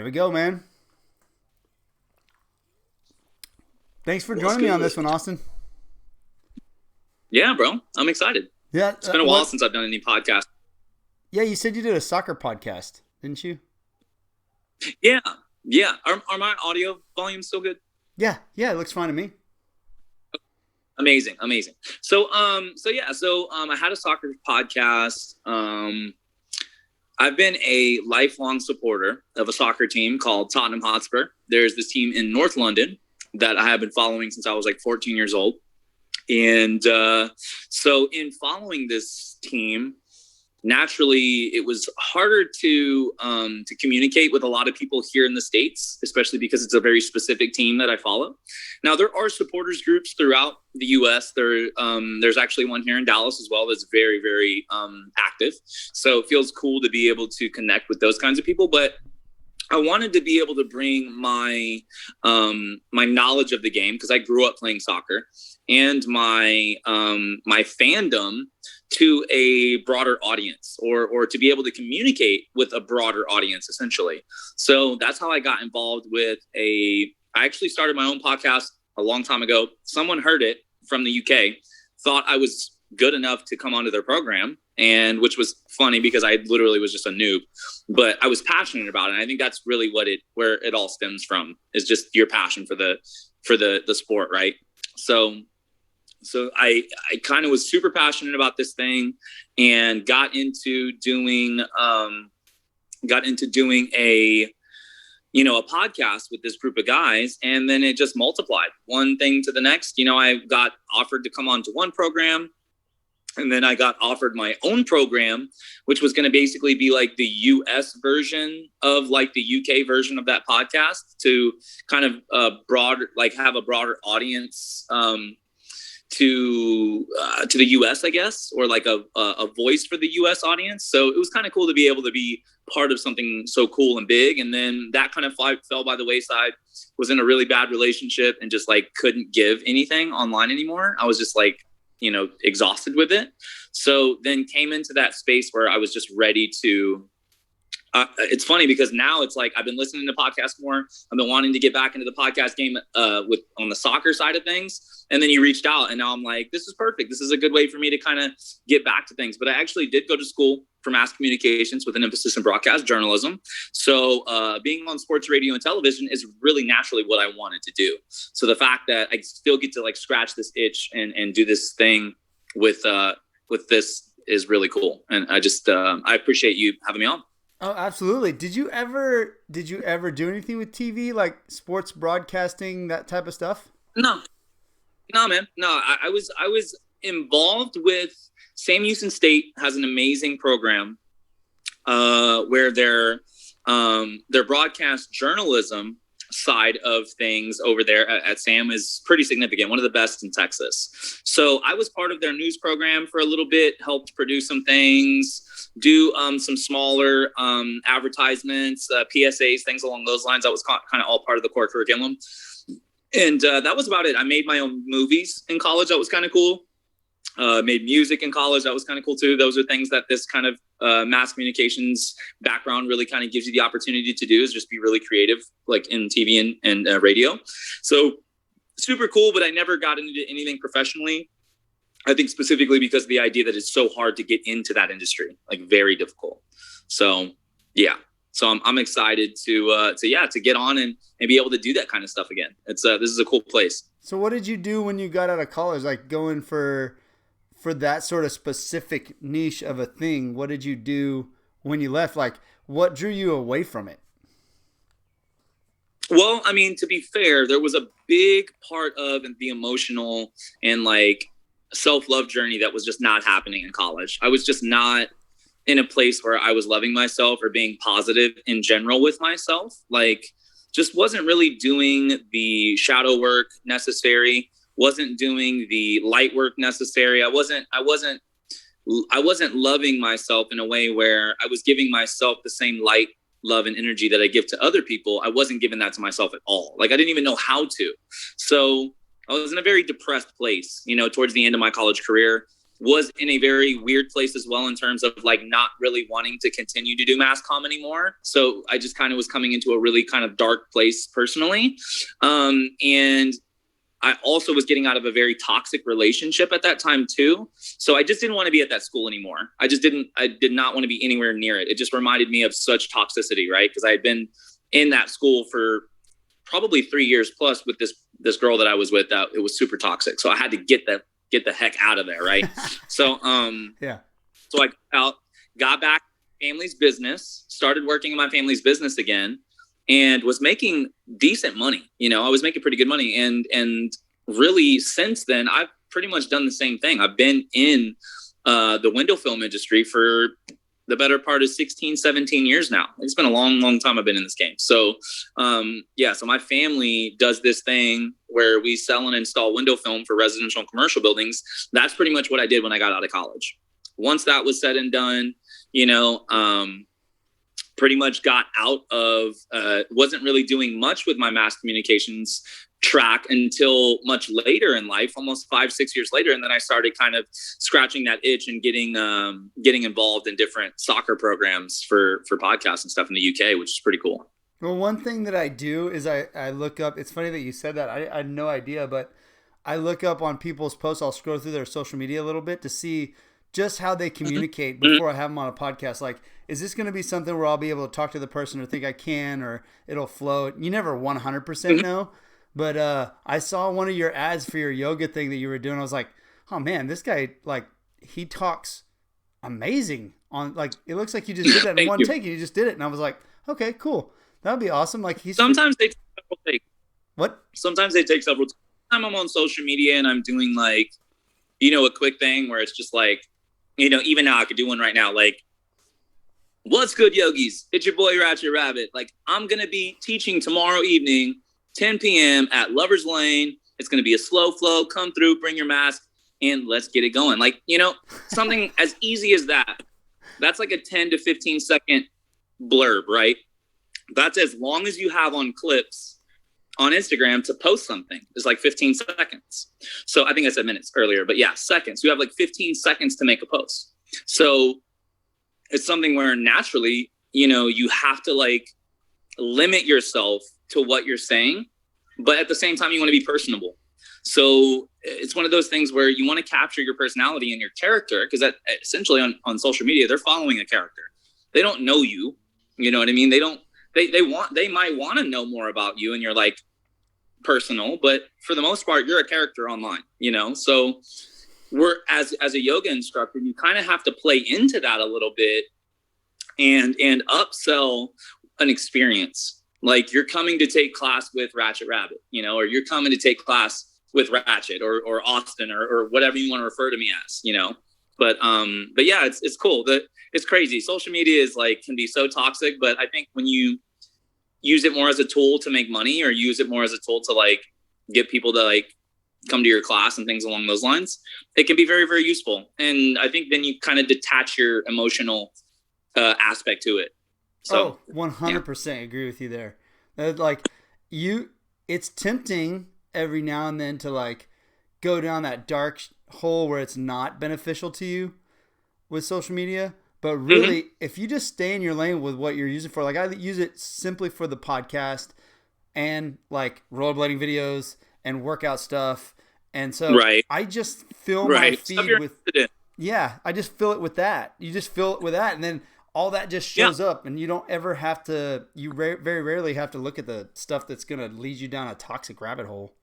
There we go, man. Thanks for joining me on this one, Austin. Yeah, bro. I'm excited. Yeah. It's been a while since I've done any podcast. Yeah, you said you did a soccer podcast, didn't you? Yeah. Yeah. Are my audio volumes still good? Yeah. Yeah, it looks fine to me. Amazing. So I had a soccer podcast. I've been a lifelong supporter of a soccer team called Tottenham Hotspur. There's this team in North London that I have been following since I was like 14 years old. And so in following this team, naturally, it was harder to communicate with a lot of people here in the States, especially because it's a very specific team that I follow. Now, there are supporters groups throughout the U.S. There's actually one here in Dallas as well that's very, very active. So it feels cool to be able to connect with those kinds of people. But I wanted to be able to bring my knowledge of the game, because I grew up playing soccer, and my fandom to a broader audience, or to be able to communicate with a broader audience, essentially. So that's how I got involved with I actually started my own podcast a long time ago. Someone heard it from the UK, thought I was good enough to come onto their program, and which was funny because I literally was just a noob, but I was passionate about it. And I think that's really where it all stems from, is just your passion for the sport, right? So I kind of was super passionate about this thing, and got into doing a podcast with this group of guys. And then it just multiplied, one thing to the next. I got offered to come on to one program, and then I got offered my own program, which was going to basically be like the US version of like the UK version of that podcast, to kind of have a broader audience, to the US, I guess, or like a voice for the US audience. So it was kind of cool to be able to be part of something so cool and big. And then that kind of fell by the wayside. Was in a really bad relationship and just like couldn't give anything online anymore. I was just like, exhausted with it. So then came into that space where I was just ready to, it's funny because now it's like, I've been listening to podcasts more. I've been wanting to get back into the podcast game on the soccer side of things. And then you reached out, and now I'm like, this is perfect. This is a good way for me to kind of get back to things. But I actually did go to school for mass communications with an emphasis in broadcast journalism. So being on sports radio and television is really naturally what I wanted to do. So the fact that I still get to like scratch this itch and do this thing with this is really cool. And I just I appreciate you having me on. Oh, absolutely. Did you ever do anything with TV, like sports broadcasting, that type of stuff? No, man. No, I was involved with Sam Houston State. Has an amazing program where their broadcast journalism side of things over there at Sam is pretty significant, one of the best in Texas. So I was part of their news program for a little bit, helped produce some things, do some smaller advertisements, PSAs, things along those lines. That was kind of all part of the core curriculum. And that was about it. I made my own movies in college. That was kind of cool. Made music in college. That was kind of cool too. Those are things that this kind of mass communications background really kind of gives you the opportunity to do, is just be really creative, like in TV and radio. So super cool, but I never got into anything professionally. I think specifically because of the idea that it's so hard to get into that industry, like very difficult. So yeah. So I'm excited to get on and be able to do that kind of stuff again. This is a cool place. So what did you do when you got out of college? Like going for that sort of specific niche of a thing, what did you do when you left? Like, what drew you away from it? Well, I mean, to be fair, there was a big part of the emotional and like self-love journey that was just not happening in college. I was just not in a place where I was loving myself or being positive in general with myself. Like, just wasn't really doing the shadow work necessary, wasn't doing the light work necessary. I wasn't loving myself in a way where I was giving myself the same light, love, and energy that I give to other people. I wasn't giving that to myself at all. Like, I didn't even know how to. So I was in a very depressed place, towards the end of my college career. was in a very weird place as well in terms of like not really wanting to continue to do mass comm anymore. So I just kind of was coming into a really kind of dark place personally. And I also was getting out of a very toxic relationship at that time too. So I just didn't want to be at that school anymore. I did not want to be anywhere near it. It just reminded me of such toxicity, right? Because I had been in that school for probably 3 years plus with this girl that I was with. That it was super toxic. So I had to get the heck out of there, right? So yeah. So I got back to family's business, started working in my family's business again, and was making decent money. I was making pretty good money. And really since then, I've pretty much done the same thing. I've been in the window film industry for the better part of 16, 17 years now. It's been a long, long time I've been in this game. So, so my family does this thing where we sell and install window film for residential and commercial buildings. That's pretty much what I did when I got out of college. Once that was said and done, pretty much got out of, wasn't really doing much with my mass communications track until much later in life, almost 5-6 years later. And then I started kind of scratching that itch and getting involved in different soccer programs for podcasts and stuff in the UK, which is pretty cool. Well, one thing that I do is I look up, it's funny that you said that. I had no idea, but I look up on people's posts. I'll scroll through their social media a little bit to see just how they communicate before I have them on a podcast. Like, is this going to be something where I'll be able to talk to the person or think I can, or it'll flow? You never 100% know. But I saw one of your ads for your yoga thing that you were doing. I was like, oh man, this guy, like, he talks amazing on, like, it looks like you just did that in one take and you just did it. And I was like, okay, cool. That would be awesome. Like, sometimes they take several takes. What? Sometimes they take several. Time I'm on social media and I'm doing like, a quick thing where it's just like, even now I could do one right now. Like, what's good, yogis? It's your boy Ratchet Rabbit. Like, I'm going to be teaching tomorrow evening, 10 p.m. at Lover's Lane. It's going to be a slow flow. Come through, bring your mask, and let's get it going. Like, something as easy as that. That's like a 10 to 15 second blurb, right? That's as long as you have on clips on Instagram to post something. It's like 15 seconds. So I think I said minutes earlier, but yeah, seconds. You have like 15 seconds to make a post. So it's something where naturally, you have to like limit yourself to what you're saying, but at the same time, you want to be personable. So it's one of those things where you want to capture your personality and your character, because that essentially on social media, they're following a character. They don't know you. You know what I mean? They might want to know more about you and you're like personal, but for the most part, you're a character online, So we're as a yoga instructor, you kind of have to play into that a little bit and upsell an experience. Like, you're coming to take class with Ratchet Rabbit, or you're coming to take class with Ratchet or Austin or whatever you want to refer to me as, But yeah, it's cool. It's crazy. Social media is like, can be so toxic, but I think when you use it more as a tool to make money, or use it more as a tool to like get people to like come to your class and things along those lines, it can be very, very useful. And I think then you kind of detach your emotional aspect to it. So 100% agree with you there. Like, it's tempting every now and then to like go down that dark hole where it's not beneficial to you with social media. But really, if you just stay in your lane with what you're using for, like, I use it simply for the podcast and like rollerblading videos and workout stuff. And so I just fill my feed with, I just fill it with that. You just fill it with that. And then all that just shows up, and you don't ever have to, very rarely have to look at the stuff that's going to lead you down a toxic rabbit hole.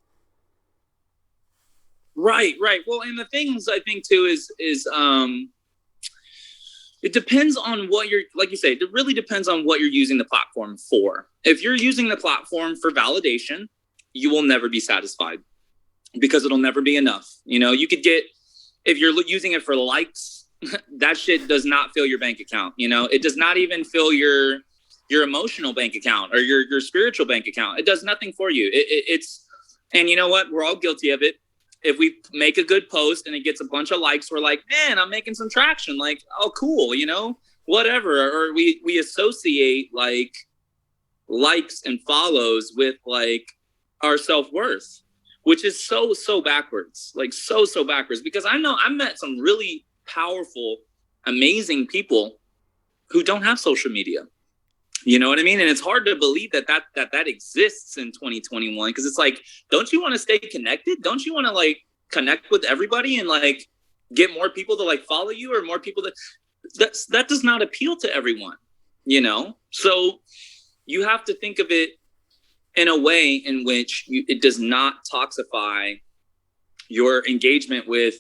Right. Well, and the things I think too is it depends on what you're, like you say, it really depends on what you're using the platform for. If you're using the platform for validation, you will never be satisfied because it'll never be enough. You could get, if you're using it for likes, that shit does not fill your bank account. It does not even fill your emotional bank account or your spiritual bank account. It does nothing for you. It's, and you know what? We're all guilty of it. If we make a good post and it gets a bunch of likes, we're like, man, I'm making some traction. Like, oh, cool, whatever. Or we associate like likes and follows with like our self-worth, which is so backwards, like so backwards, because I know I met some really powerful, amazing people who don't have social media. You know what I mean? And it's hard to believe that exists in 2021, because it's like, don't you want to stay connected? Don't you want to like connect with everybody and like get more people to like follow you, or more people that does not appeal to everyone, you know? So you have to think of it in a way in which it does not toxify your engagement with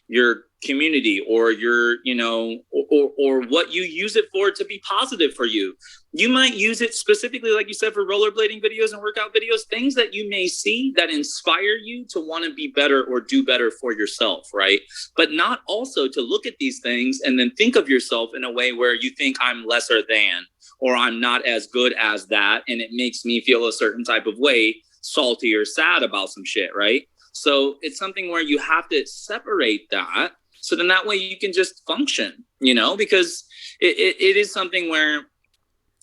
your community, or your, you know, or what you use it for to be positive for you. You might use it specifically, like you said, for rollerblading videos and workout videos, things that you may see that inspire you to want to be better or do better for yourself, right? But not also to look at these things and then think of yourself in a way where you think I'm lesser than, or I'm not as good as that, and it makes me feel a certain type of way, salty or sad about some shit, right? So it's something where you have to separate that, so then that way you can just function, you know, because it is something where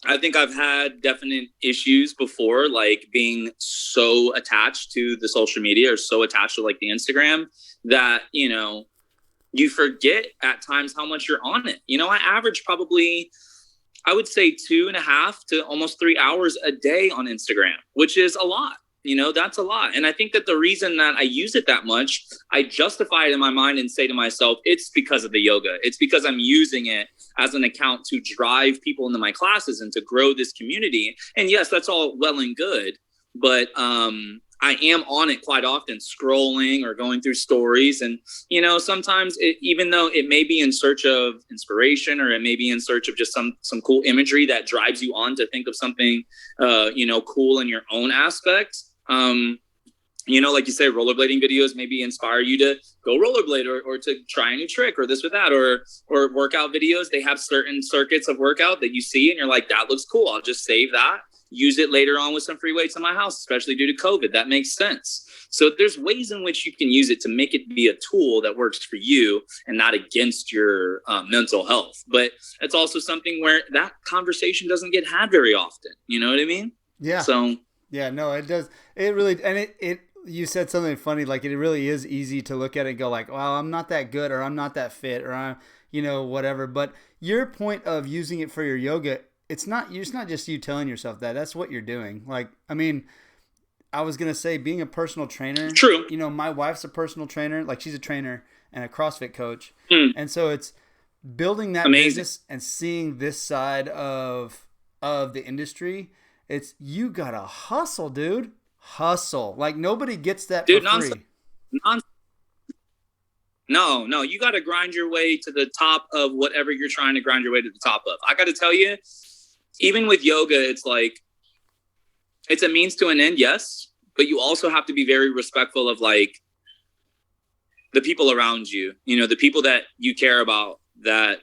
I think I've had definite issues before, like being so attached to the social media, or so attached to like the Instagram, that, you know, you forget at times how much you're on it. You know, I average probably, I would say 2.5 to almost 3 hours a day on Instagram, which is a lot. You know, that's a lot. And I think that the reason that I use it that much, I justify it in my mind and say to myself, it's because of the yoga. It's because I'm using it as an account to drive people into my classes and to grow this community. And yes, that's all well and good. But I am on it quite often, scrolling or going through stories. And, you know, sometimes even though it may be in search of inspiration, or it may be in search of just some cool imagery that drives you on to think of something, you know, cool in your own aspect. You know, like you say, rollerblading videos maybe inspire you to go rollerblade, or to try a new trick, or this or that, or workout videos. They have certain circuits of workout that you see and you're like, that looks cool. I'll just save that, use it later on with some free weights in my house, especially due to COVID. That makes sense. So there's ways in which you can use it to make it be a tool that works for you and not against your mental health. But it's also something where that conversation doesn't get had very often. You know what I mean? Yeah. So yeah, no, it does. It really, and it you said something funny, like it really is easy to look at it and go like, well, I'm not that good, or I'm not that fit, or I'm, you know, whatever. But your point of using it for your yoga, it's not just you telling yourself that. That's what you're doing. Like, I mean, I was going to say, being a personal trainer. True. You know, my wife's a personal trainer. Like, she's a trainer and a CrossFit coach. And so it's building that business and seeing this side of the industry. It's, you got to hustle, dude. Hustle. Like, nobody gets that for free. No, you got to grind your way to the top of whatever you're trying to grind your way to the top of. I got to tell you, even with yoga, it's like, it's a means to an end, yes, but you also have to be very respectful of like the people around you, you know, the people that you care about, that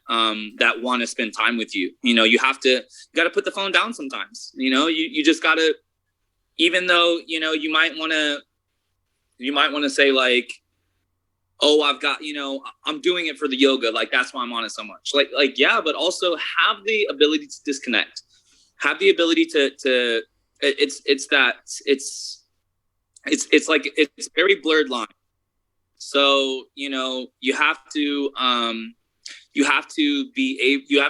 want to spend time with you. You know, you got to put the phone down sometimes. You know, you just got to, even though, you know, you might want to say like, oh, I've got, you know, I'm doing it for the yoga. Like, that's why I'm on it so much. Like, yeah, but also have the ability to disconnect, have the ability to it's like, it's very blurred line. So, you know, you have to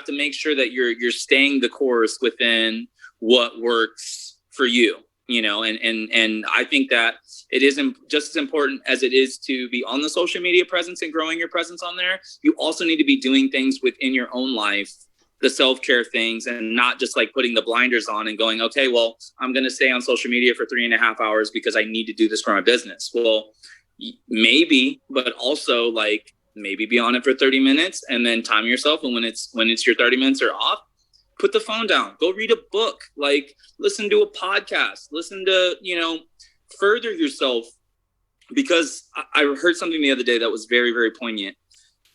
make sure that you're staying the course within what works for you. You know, and I think that it isn't just as important as it is to be on the social media presence and growing your presence on there. You also need to be doing things within your own life, the self-care things, and not just like putting the blinders on and going, okay, well, I'm going to stay on social media for 3.5 hours because I need to do this for my business. Well, maybe, but also like maybe be on it for 30 minutes and then time yourself. And when it's your 30 minutes are off, put the phone down, go read a book, like listen to a podcast, listen to, you know, further yourself. Because I heard something the other day that was very, very poignant.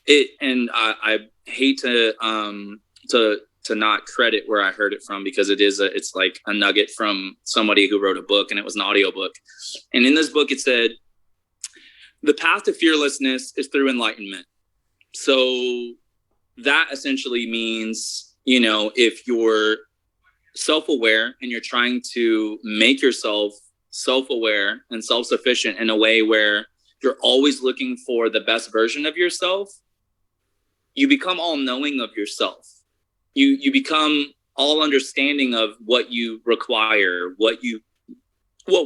I hate to not credit where I heard it from, because it's like a nugget from somebody who wrote a book, and it was an audiobook. And in this book, it said, the path to fearlessness is through enlightenment. So that essentially means, you know, if you're self-aware and you're trying to make yourself self-aware and self-sufficient in a way where you're always looking for the best version of yourself, you become all knowing of yourself. You become all understanding of what you require, what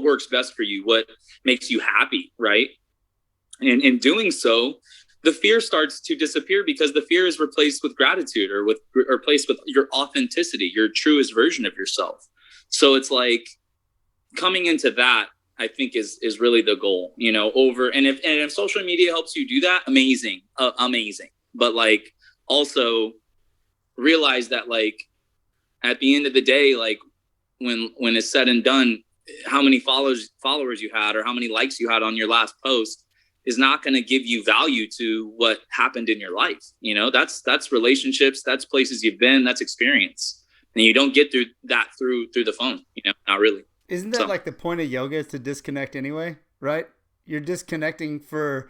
works best for you, what makes you happy, right? And in doing so, the fear starts to disappear because the fear is replaced with gratitude or replaced with your authenticity, your truest version of yourself. So it's like coming into that, I think is really the goal, you know, and if social media helps you do that, amazing. But like also realize that like at the end of the day, like when it's said and done, how many followers you had or how many likes you had on your last post is not going to give you value to what happened in your life. You know, that's relationships, that's places you've been, that's experience. And you don't get through the phone, you know, not really. Isn't that like the point of yoga is to disconnect anyway, right? You're disconnecting for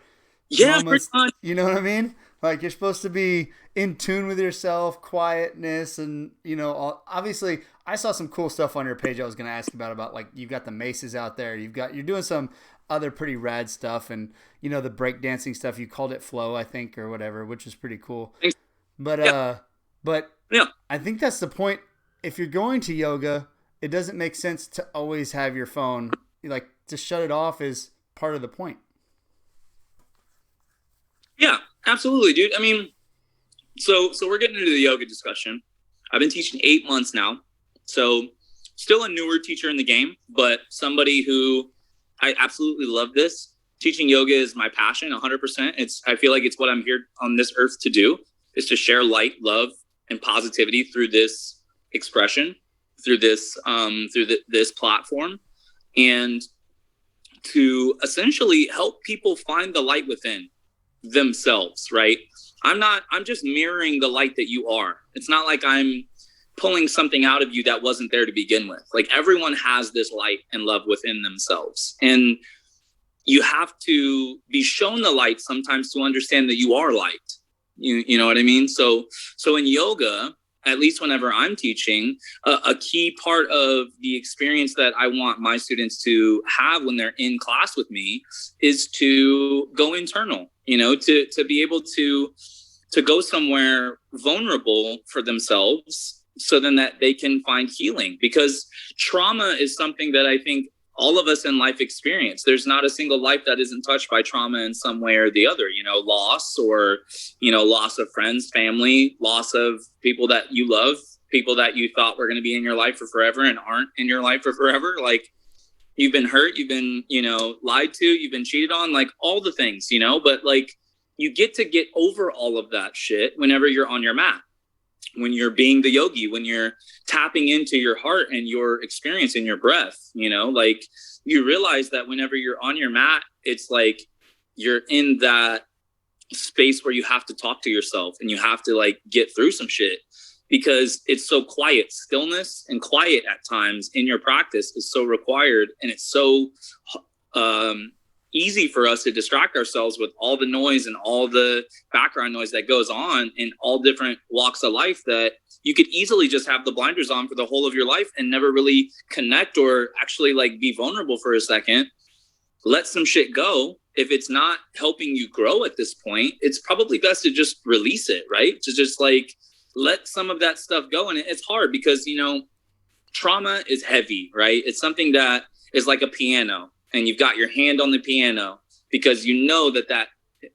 moments, you know what I mean? Like you're supposed to be in tune with yourself, quietness, and you know, obviously I saw some cool stuff on your page I was going to ask about like you've got the maces out there, you're doing some other pretty rad stuff, and you know the breakdancing stuff, you called it flow, I think, or whatever, which is pretty cool. Thanks. But I think that's the point. If you're going to yoga, it doesn't make sense to always have your phone. Like to shut it off is part of the point. Yeah, absolutely, dude. I mean, so we're getting into the yoga discussion. I've been teaching 8 months now, so still a newer teacher in the game, but somebody who I absolutely love this. Teaching yoga is my passion, 100%. I feel like it's what I'm here on this earth to do, is to share light, love, and positivity through this expression, through this platform, and to essentially help people find the light within themselves, right? I'm just mirroring the light that you are. It's not like I'm pulling something out of you that wasn't there to begin with. Like everyone has this light and love within themselves. And you have to be shown the light sometimes to understand that you are light. You know what I mean? So in yoga, at least whenever I'm teaching, a key part of the experience that I want my students to have when they're in class with me is to go internal, you know, to be able to go somewhere vulnerable for themselves so then that they can find healing. Because trauma is something that I think all of us in life experience. There's not a single life that isn't touched by trauma in some way or the other, you know, loss or, you know, loss of friends, family, loss of people that you love, people that you thought were going to be in your life for forever and aren't in your life for forever. Like you've been hurt, you've been, you know, lied to, you've been cheated on, like all the things, you know, but like you get to get over all of that shit whenever you're on your mat. When you're being the yogi, when you're tapping into your heart and your experience in your breath, you know, like you realize that whenever you're on your mat, it's like you're in that space where you have to talk to yourself and you have to like get through some shit because it's so quiet. Stillness and quiet at times in your practice is so required, and it's so easy for us to distract ourselves with all the noise and all the background noise that goes on in all different walks of life that you could easily just have the blinders on for the whole of your life and never really connect or actually like be vulnerable for a second. Let some shit go. If it's not helping you grow at this point, it's probably best to just release it, right? To just like let some of that stuff go. And it's hard because, you know, trauma is heavy, right? It's something that is like a piano. And you've got your hand on the piano because you know that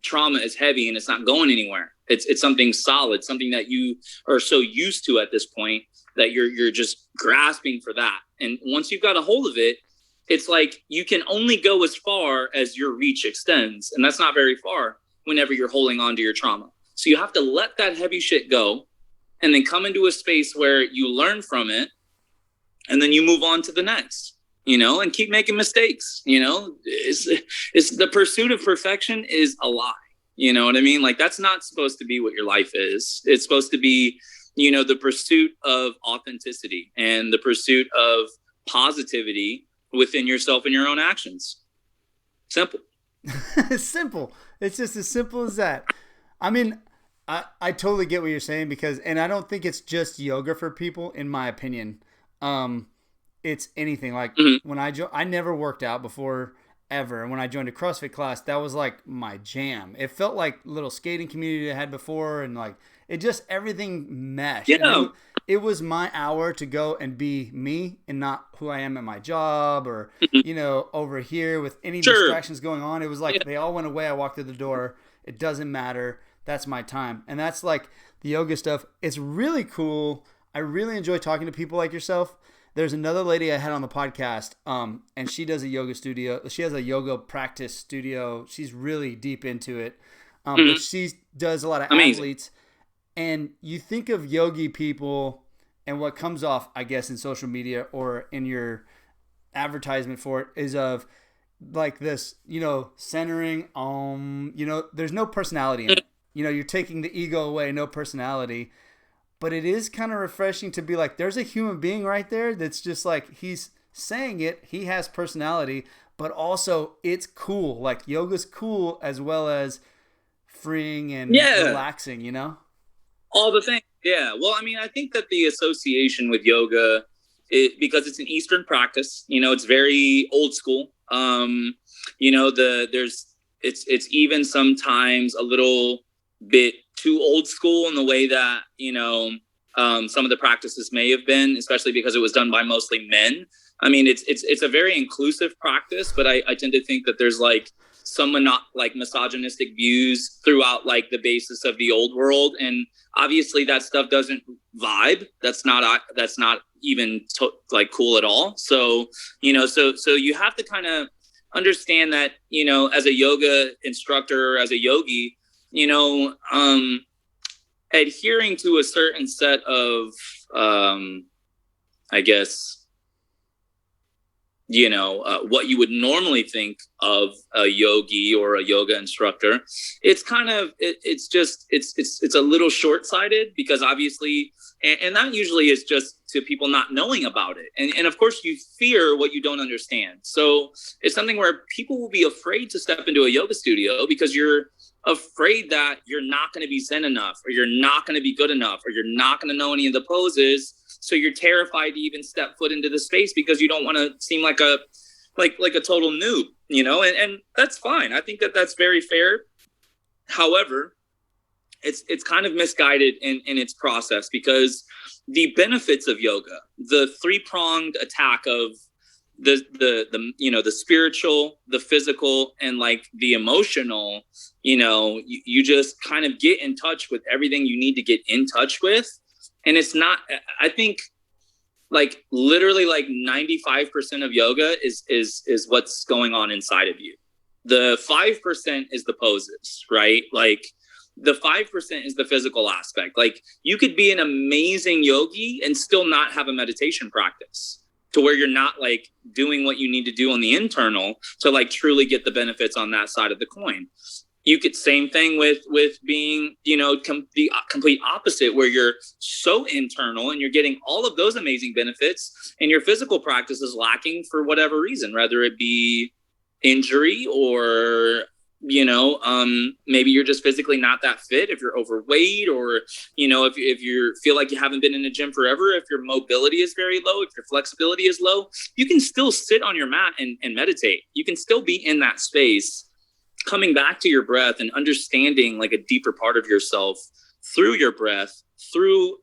trauma is heavy and it's not going anywhere. It's something solid, something that you are so used to at this point that you're just grasping for that. And once you've got a hold of it, it's like you can only go as far as your reach extends. And that's not very far whenever you're holding on to your trauma. So you have to let that heavy shit go and then come into a space where you learn from it and then you move on to the next. You know, and keep making mistakes. You know, it's the pursuit of perfection is a lie. You know what I mean? Like that's not supposed to be what your life is. It's supposed to be, you know, the pursuit of authenticity and the pursuit of positivity within yourself and your own actions. Simple. Simple. It's just as simple as that. I mean, I totally get what you're saying and I don't think it's just yoga for people, in my opinion. it's anything. Like Mm-hmm. when I never worked out before ever. And when I joined a CrossFit class, that was like my jam. It felt like little skating community I had before, and like it just everything meshed. And Yeah. it was my hour to go and be me and not who I am at my job or Mm-hmm. over here with any Sure. distractions going on. It was Yeah. like they all went away. I walked through the door. It doesn't matter. That's my time. And that's like the yoga stuff. It's really cool. I really enjoy talking to people like yourself. There's another lady I had on the podcast, and she does a yoga studio. She has a yoga practice studio. She's really deep into it, but Mm-hmm. she does a lot of Amazing. athletes. And you think of yogi people, and what comes off, I guess, in social media or in your advertisement for it is of like this, centering. There's no personality in it. You're taking the ego away, no personality. But it is kind of refreshing to be like, there's a human being right there that's just like, he's saying it, he has personality, but also it's cool. Like yoga's cool as well as freeing and Yeah. relaxing. All the things. Yeah. Well, I mean, I think that the association with yoga, because it's an Eastern practice, it's very old school. It's even sometimes a little bit too old school in the way that, some of the practices may have been, especially because it was done by mostly men. I mean, it's a very inclusive practice, but I tend to think that there's like some like misogynistic views throughout like the basis of the old world. And obviously that stuff doesn't vibe. That's not even like cool at all. So, so you have to kind of understand that, as a yoga instructor, as a yogi, adhering to a certain set of, I guess, what you would normally think of a yogi or a yoga instructor, it's kind of, it's a little short-sighted because obviously, and that usually is just to people not knowing about it. And of course you fear what you don't understand. So it's something where people will be afraid to step into a yoga studio because you're afraid that you're not going to be zen enough, or you're not going to be good enough, or you're not going to know any of the poses. So you're terrified to even step foot into the space because you don't want to seem like a total noob, and that's fine. I think that that's very fair. However, it's kind of misguided in its process, because the benefits of yoga, the three-pronged attack of the spiritual, the physical, and like the emotional, you just kind of get in touch with everything you need to get in touch with. And it's not, I think like literally like 95% of yoga is what's going on inside of you. The 5% is the poses, right? Like the 5% is the physical aspect. Like you could be an amazing yogi and still not have a meditation practice, to where you're not like doing what you need to do on the internal to like truly get the benefits on that side of the coin. You could, same thing with being, the complete opposite, where you're so internal and you're getting all of those amazing benefits, and your physical practice is lacking for whatever reason, whether it be injury or, maybe you're just physically not that fit, if you're overweight, or, if you feel like you haven't been in a gym forever, if your mobility is very low, if your flexibility is low, you can still sit on your mat and meditate. You can still be in that space, coming back to your breath and understanding like a deeper part of yourself through your breath, through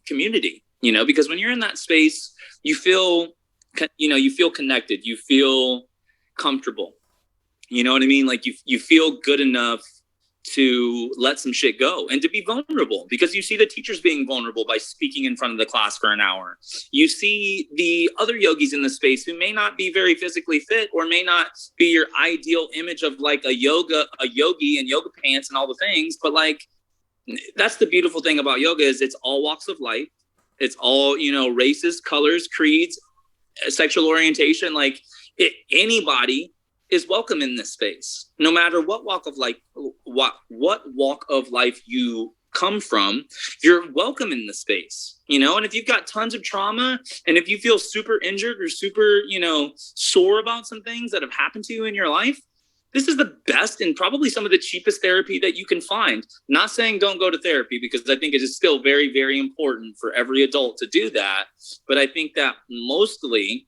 community, because when you're in that space, you feel connected, you feel comfortable, you know what I mean? Like you feel good enough to let some shit go and to be vulnerable, because you see the teachers being vulnerable by speaking in front of the class for an hour. You see the other yogis in the space who may not be very physically fit, or may not be your ideal image of like a yogi and yoga pants and all the things. But like, that's the beautiful thing about yoga, is it's all walks of life. It's all, races, colors, creeds, sexual orientation. Like anybody is welcome in this space, no matter what walk of life, what walk of life you come from. You're welcome in the space, and if you've got tons of trauma, and if you feel super injured or super, sore about some things that have happened to you in your life, this is the best and probably some of the cheapest therapy that you can find. Not saying don't go to therapy, because I think it is still very, very important for every adult to do that. But I think that mostly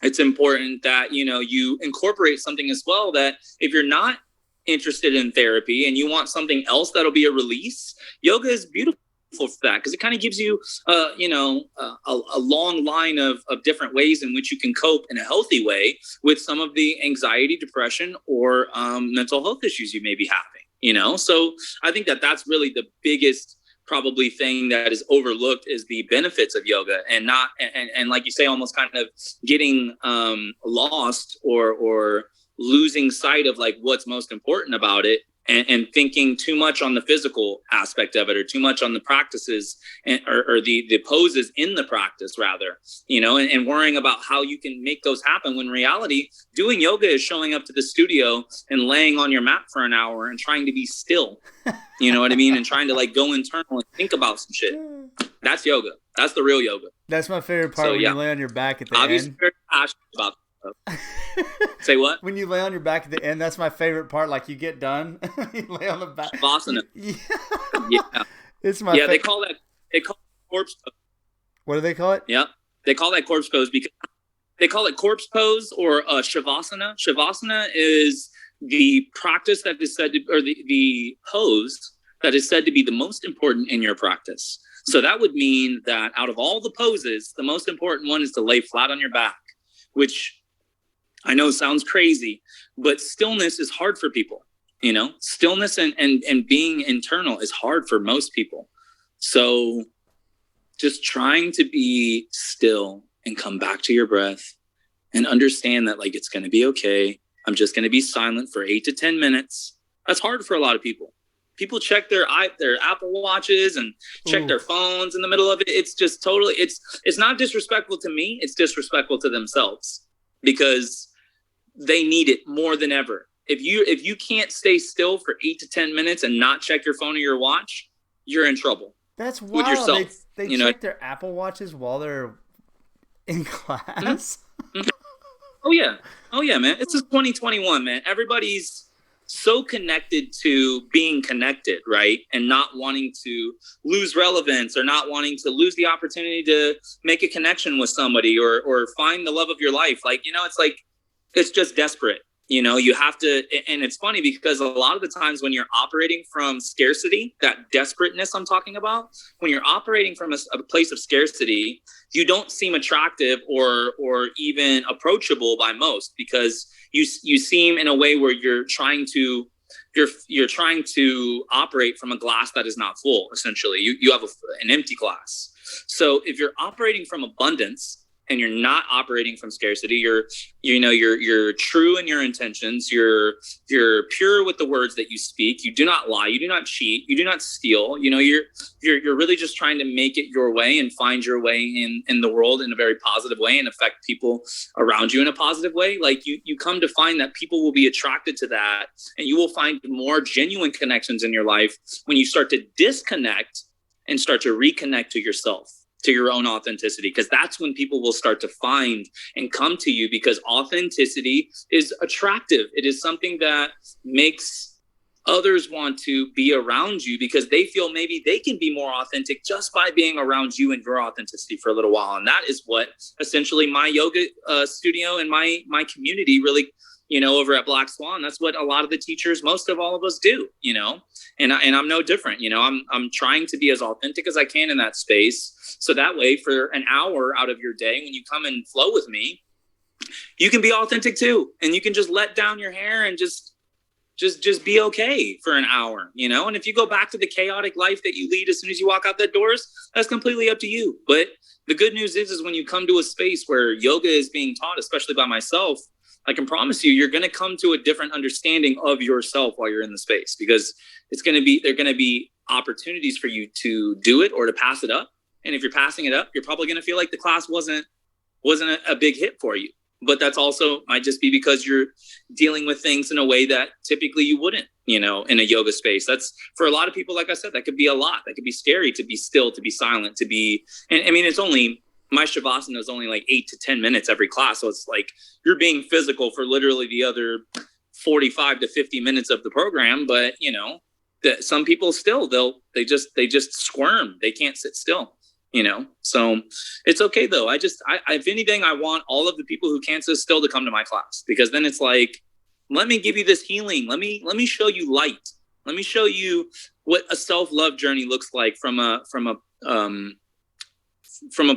it's important that, you incorporate something as well, that if you're not interested in therapy and you want something else that'll be a release, yoga is beautiful for that, because it kind of gives you a long line of different ways in which you can cope in a healthy way with some of the anxiety, depression, or mental health issues you may be having. So I think that that's really the biggest probably thing that is overlooked, is the benefits of yoga, and not and like you say, almost kind of getting lost or losing sight of like what's most important about it, and thinking too much on the physical aspect of it, or too much on the practices or the poses in the practice rather, and worrying about how you can make those happen, when in reality, doing yoga is showing up to the studio and laying on your mat for an hour and trying to be still, you know what I mean? And trying to like go internal and think about some shit. That's yoga. That's the real yoga. That's my favorite part, when you lay on your back at the Obviously, end. very passionate about that. Say what? When you lay on your back at the end, that's my favorite part. Like, you get done, you lay on the back. Shavasana. Yeah. It's my they call it corpse pose. What do they call it? Yeah. They call that corpse pose because they call it corpse pose, or Shavasana. Shavasana is the practice that is said to, or the pose that is said to be the most important in your practice. So that would mean that out of all the poses, the most important one is to lay flat on your back, which I know sounds crazy, but stillness is hard for people. Stillness and being internal is hard for most people. So just trying to be still and come back to your breath and understand that, like, it's going to be okay. I'm just going to be silent for 8 to 10 minutes. That's hard for a lot of people. People check their Apple Watches and check their phones in the middle of it. It's just totally, it's not disrespectful to me. It's disrespectful to themselves, because they need it more than ever. If you can't stay still for 8 to 10 minutes and not check your phone or your watch, you're in trouble. That's wild. With yourself. They check their Apple Watches while they're in class. Mm-hmm. Oh yeah, man. It's just 2021, man. Everybody's so connected to being connected, right? And not wanting to lose relevance, or not wanting to lose the opportunity to make a connection with somebody, or find the love of your life. Like, it's like, it's just desperate. You have to, and it's funny because a lot of the times when you're operating from scarcity, that desperateness I'm talking about, when you're operating from a place of scarcity, you don't seem attractive or even approachable by most, because you seem in a way where you're trying to operate from a glass that is not full. Essentially, you have an empty glass. So if you're operating from abundance, and you're not operating from scarcity, you're true in your intentions, you're pure with the words that you speak, you do not lie, you do not cheat, you do not steal, you're really just trying to make it your way and find your way in the world in a very positive way, and affect people around you in a positive way. Like, you come to find that people will be attracted to that, and you will find more genuine connections in your life when you start to disconnect and start to reconnect to yourself, to your own authenticity, because that's when people will start to find and come to you, because authenticity is attractive. It is something that makes others want to be around you, because they feel maybe they can be more authentic just by being around you and your authenticity for a little while. And that is what essentially my yoga studio and my community really, over at Black Swan, that's what a lot of the teachers, most of all of us do, and I'm no different. I'm trying to be as authentic as I can in that space. So that way, for an hour out of your day, when you come and flow with me, you can be authentic too. And you can just let down your hair and just be okay for an hour, and if you go back to the chaotic life that you lead as soon as you walk out the doors, that's completely up to you. But the good news is when you come to a space where yoga is being taught, especially by myself, I can promise you're going to come to a different understanding of yourself while you're in the space, because there are going to be opportunities for you to do it or to pass it up. And if you're passing it up, you're probably going to feel like the class wasn't a big hit for you. But that's also might just be because you're dealing with things in a way that typically you wouldn't, in a yoga space. That's, for a lot of people, like I said, that could be a lot. That could be scary, to be still, to be silent, to be, and I mean, it's only, my Shavasana is only like 8 to 10 minutes every class. So it's like you're being physical for literally the other 45 to 50 minutes of the program, but you know, that some people still, they just squirm. They can't sit still, you know? So it's okay though. If anything, I want all of the people who can't sit still to come to my class, because then it's like, let me give you this healing. Let me show you light. Let me show you what a self-love journey looks like from a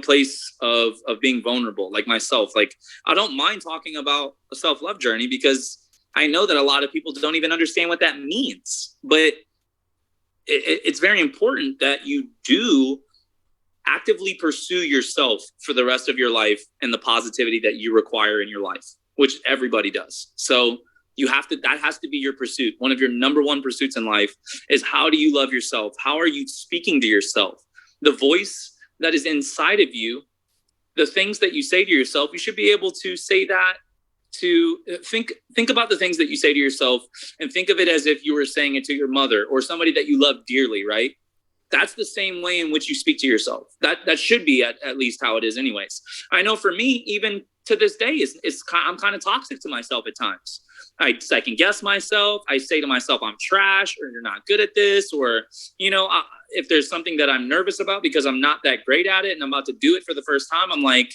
place of being vulnerable, like myself. Like, I don't mind talking about a self-love journey, because I know that a lot of people don't even understand what that means, but it's very important that you do actively pursue yourself for the rest of your life and the positivity that you require in your life, which everybody does. So that has to be your pursuit. One of your number one pursuits in life is, how do you love yourself? How are you speaking to yourself? The voice that is inside of you, the things that you say to yourself, you should be able to say that, to think about the things that you say to yourself, and think of it as if you were saying it to your mother or somebody that you love dearly, right? That's the same way in which you speak to yourself. That should be at least how it is anyways. I know for me, even to this day, I'm kind of toxic to myself at times. I second guess myself. I say to myself, I'm trash, or you're not good at this, or, you know, if there's something that I'm nervous about because I'm not that great at it and I'm about to do it for the first time, I'm like,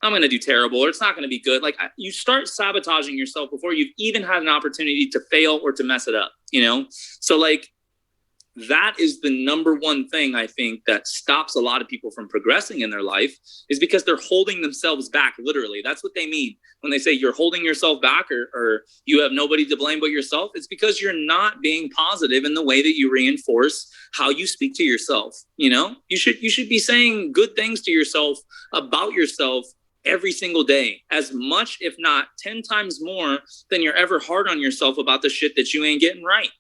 I'm going to do terrible, or it's not going to be good. Like, you start sabotaging yourself before you've even had an opportunity to fail or to mess it up, you know? So like, that is the number one thing I think that stops a lot of people from progressing in their life, is because they're holding themselves back. Literally, that's what they mean when they say you're holding yourself back, or you have nobody to blame but yourself. It's because you're not being positive in the way that you reinforce how you speak to yourself. You know, you should be saying good things to yourself about yourself every single day, as much, if not 10 times more than you're ever hard on yourself about the shit that you ain't getting right,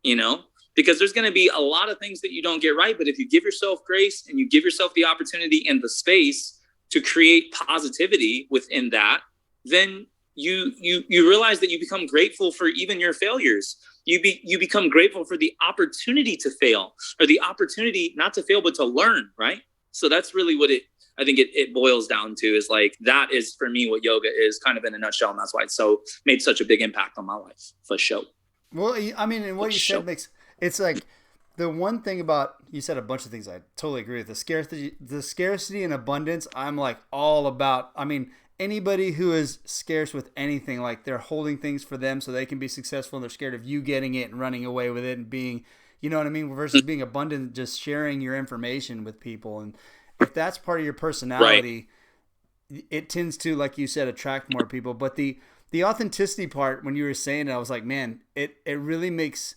you know? Because there's going to be a lot of things that you don't get right. But if you give yourself grace and you give yourself the opportunity and the space to create positivity within that, then you realize that you become grateful for even your failures. You become grateful for the opportunity to fail, or the opportunity not to fail, but to learn, right? So that's really what I think it boils down to, is like, that is for me what yoga is, kind of in a nutshell. And that's why it's made such a big impact on my life, for sure. Well, I mean, and what you said it's like, the one thing about, you said a bunch of things I totally agree with. The scarcity and abundance, I'm like all about. I mean, anybody who is scarce with anything, like they're holding things for them so they can be successful, and they're scared of you getting it and running away with it and being, you know what I mean, versus being abundant, just sharing your information with people. And if that's part of your personality, right, it tends to, like you said, attract more people. But the authenticity part, when you were saying it, I was like, man, it really makes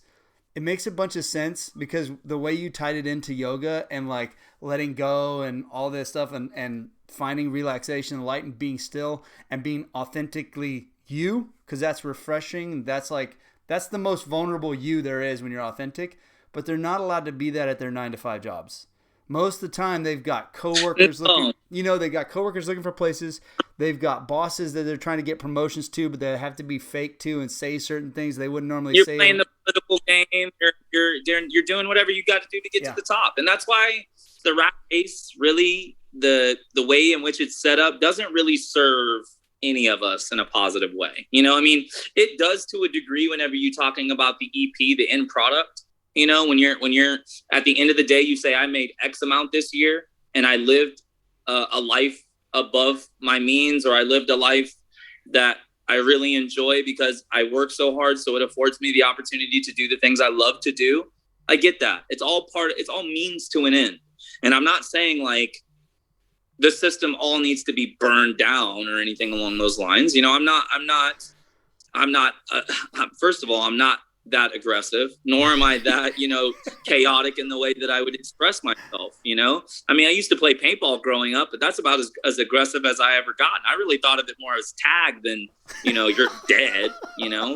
a bunch of sense, because the way you tied it into yoga and like letting go and all this stuff, and finding relaxation and light and being still and being authentically you, because that's refreshing. That's the most vulnerable you there is, when you're authentic. But they're not allowed to be that at their 9-to-5 jobs. Most of the time, they've got coworkers looking. They got coworkers looking for places. They've got bosses that they're trying to get promotions to, but they have to be fake too and say certain things they wouldn't normally say. You're playing the political game. You're doing whatever you got to do to get to the top, and that's why the rat race, really, the way in which it's set up, doesn't really serve any of us in a positive way. You know, I mean, it does to a degree whenever you're talking about the EP, the end product. You know, when you're at the end of the day, you say, I made X amount this year, and I lived a life above my means, or I lived a life that I really enjoy because I work so hard. So it affords me the opportunity to do the things I love to do. I get that. It's all means to an end. And I'm not saying like the system all needs to be burned down or anything along those lines. You know, I'm not, first of all, I'm not that aggressive, nor am I that, chaotic in the way that I would express myself, I mean, I used to play paintball growing up, but that's about as aggressive as I ever gotten. I really thought of it more as tag than, you're dead,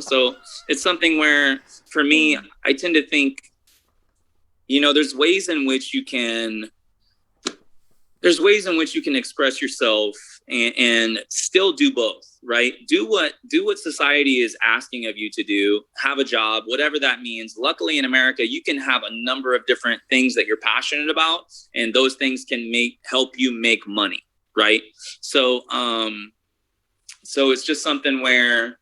so it's something where for me, I tend to think, there's ways in which you can express yourself and still do both, right? Do what society is asking of you to do, have a job, whatever that means. Luckily in America, you can have a number of different things that you're passionate about, and those things can help you make money, right? So it's just something where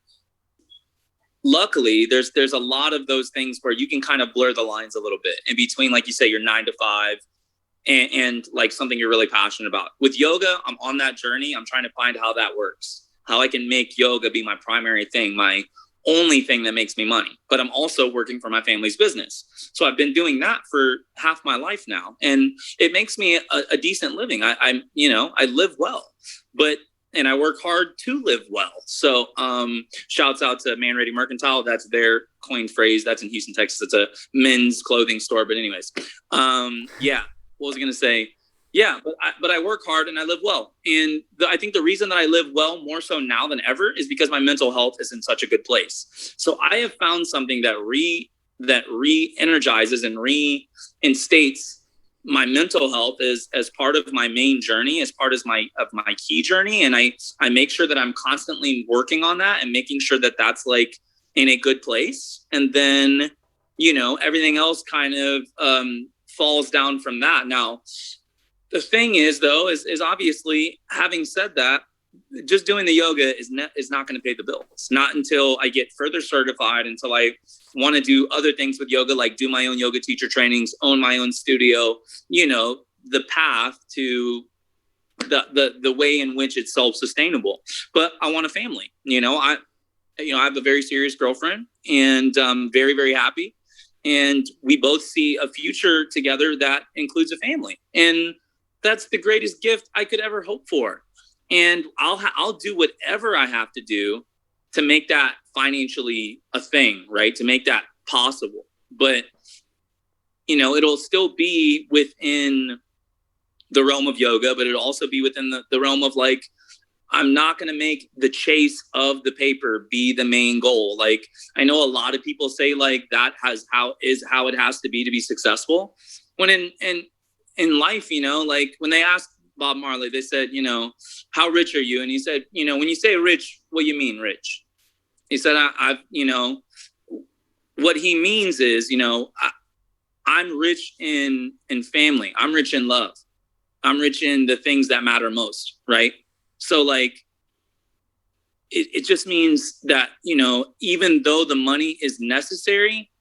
luckily there's a lot of those things where you can kind of blur the lines a little bit in between, like you say, your 9 to 5 and like something you're really passionate about. With yoga, I'm on that journey. I'm trying to find how that works, how I can make yoga be my primary thing, my only thing that makes me money. But I'm also working for my family's business. So I've been doing that for half my life now. And it makes me a decent living. I live well, and I work hard to live well. So shouts out to Man Ready Mercantile. That's their coined phrase. That's in Houston, Texas. It's a men's clothing store. But anyways, yeah. What was I going to say? Yeah, but I work hard and I live well. And I think the reason that I live well more so now than ever is because my mental health is in such a good place. So I have found something that re-energizes and reinstates my mental health as part of my main journey, as part of my key journey. And I make sure that I'm constantly working on that and making sure that that's like in a good place. And then, everything else kind of falls down from that. Now, the thing is, though, is obviously, having said that, just doing the yoga is not going to pay the bills. Not until I get further certified, until I want to do other things with yoga, like do my own yoga teacher trainings, own my own studio, the path to the way in which it's self-sustainable. But I want a family. I have a very serious girlfriend, and very, very happy. And we both see a future together that includes a family. And that's the greatest gift I could ever hope for. And I'll do whatever I have to do to make that financially a thing, right? To make that possible. But, it'll still be within the realm of yoga, but it'll also be within the realm of like, I'm not going to make the chase of the paper be the main goal. Like, I know a lot of people say like that how it has to be successful. When in life, like when they asked Bob Marley, they said, how rich are you? And he said, when you say rich, what do you mean rich? He said, what he means is, I'm rich in family. I'm rich in love. I'm rich in the things that matter most. Right. So like, it just means that, even though the money is necessary,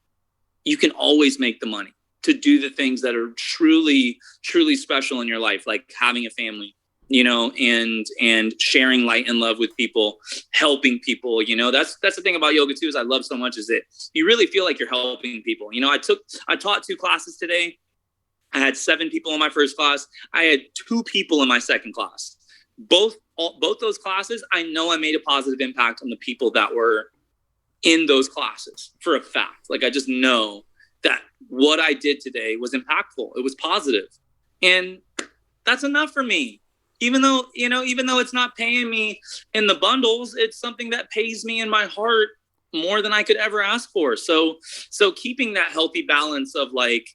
you can always make the money to do the things that are truly, truly special in your life, like having a family, and sharing light and love with people, helping people. That's the thing about yoga too, is I love so much, is that you really feel like you're helping people. I taught 2 classes today. I had 7 people in my first class. I had 2 people in my second class. Both those classes, I know I made a positive impact on the people that were in those classes for a fact. Like, I just know that what I did today was impactful. It was positive. And that's enough for me. Even though it's not paying me in the bundles, it's something that pays me in my heart more than I could ever ask for. So keeping that healthy balance of like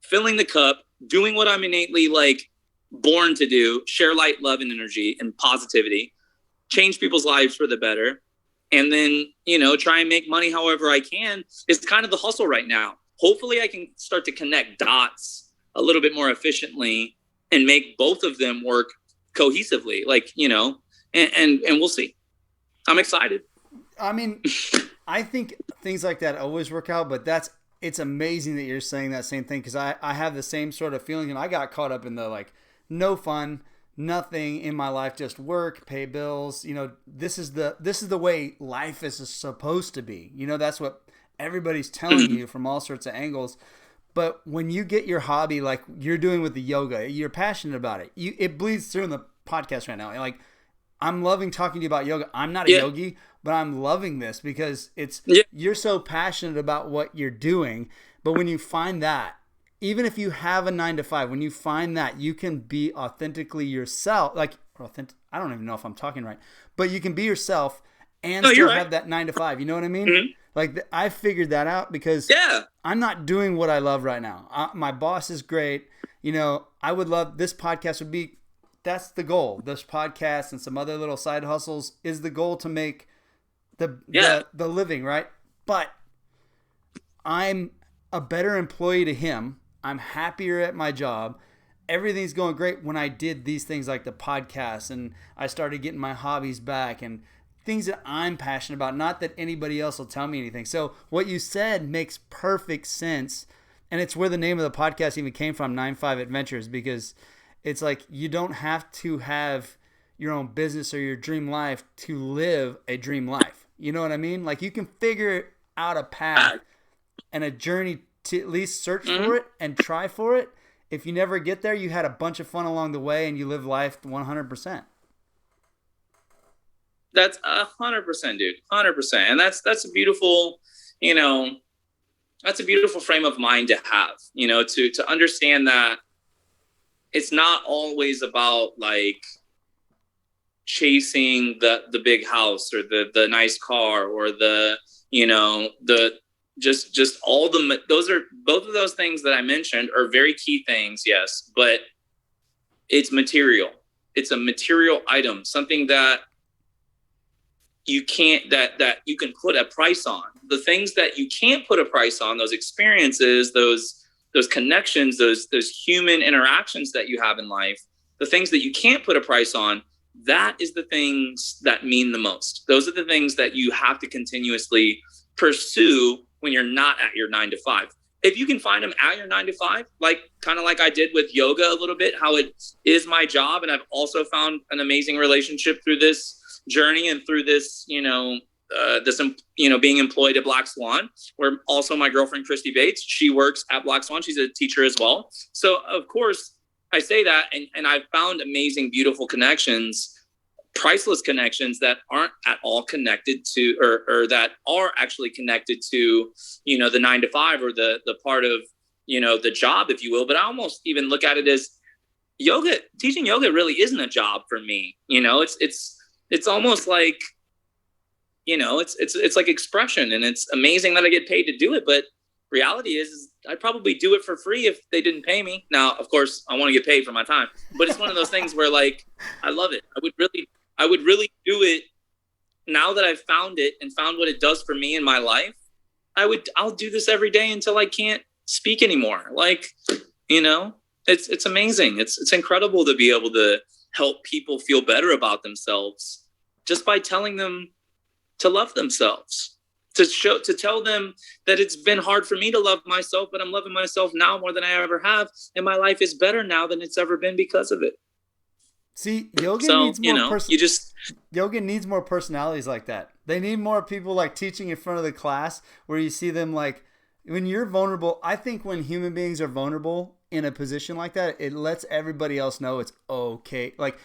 filling the cup, doing what I'm innately like born to do, share light, love, and energy and positivity, change people's lives for the better, and then, try and make money however I can is kind of the hustle right now. Hopefully I can start to connect dots a little bit more efficiently and make both of them work cohesively, like, and we'll see. I'm excited. I mean, I think things like that always work out, but it's amazing that you're saying that same thing, because I have the same sort of feeling, and I got caught up in the like no fun, nothing in my life, just work, pay bills. This is the way life is supposed to be. That's what everybody's telling you from all sorts of angles. But when you get your hobby, like you're doing with the yoga, you're passionate about it. It bleeds through in the podcast right now. Like, I'm loving talking to you about yoga. I'm not a yogi, but I'm loving this because you're so passionate about what you're doing. But when you find that, even if you have a 9 to 5, when you find that you can be authentically yourself, like I don't even know if I'm talking right, but you can be yourself and still have that 9 to 5. You know what I mean? Mm-hmm. Like, I figured that out because I'm not doing what I love right now. My boss is great. I would love, this podcast would be, that's the goal. This podcast and some other little side hustles is the goal to make the living, right? But I'm a better employee to him. I'm happier at my job. Everything's going great when I did these things like the podcast, and I started getting my hobbies back, and things that I'm passionate about, not that anybody else will tell me anything. So what you said makes perfect sense. And it's where the name of the podcast even came from, 9-5 Adventures, because it's like you don't have to have your own business or your dream life to live a dream life. You know what I mean? Like you can figure out a path and a journey to at least search for it and try for it. If you never get there, you had a bunch of fun along the way and you live life 100%. That's 100%, dude. 100%. And that's a beautiful, that's a beautiful frame of mind to have, to understand that it's not always about like chasing the big house or the nice car or the just all those are both of those things that I mentioned are very key things. Yes. But it's material. It's a material item, something that you can't, that you can put a price on. The things that you can't put a price on, those experiences, those connections, those human interactions that you have in life, the things that you can't put a price on, that is the things that mean the most. Those are the things that you have to continuously pursue when you're not at your 9-to-5. If you can find them at your 9-to-5, like kind of like I did with yoga a little bit, how it is my job. And I've also found an amazing relationship through this journey and through this, being employed at Black Swan, where also my girlfriend, Christy Bates, she works at Black Swan. She's a teacher as well. So of course I say that, and I've found amazing, beautiful connections, priceless connections that aren't at all connected to, or that are actually connected to, the 9-to-5 or the part of, the job, if you will. But I almost even look at it as teaching yoga really isn't a job for me. It's almost like, it's like expression, and it's amazing that I get paid to do it. But reality is I'd probably do it for free if they didn't pay me. Now, of course, I want to get paid for my time, but it's one of those things where like, I love it. I would really do it now that I've found it and found what it does for me in my life. I'll do this every day until I can't speak anymore. Like, it's amazing. It's incredible to be able to help people feel better about themselves just by telling them to love themselves, to tell them that it's been hard for me to love myself, but I'm loving myself now more than I ever have. And my life is better now than it's ever been because of it. See, yoga needs more personalities like that. They need more people like teaching in front of the class where you see them like, when you're vulnerable. I think when human beings are vulnerable in a position like that, it lets everybody else know it's okay. Like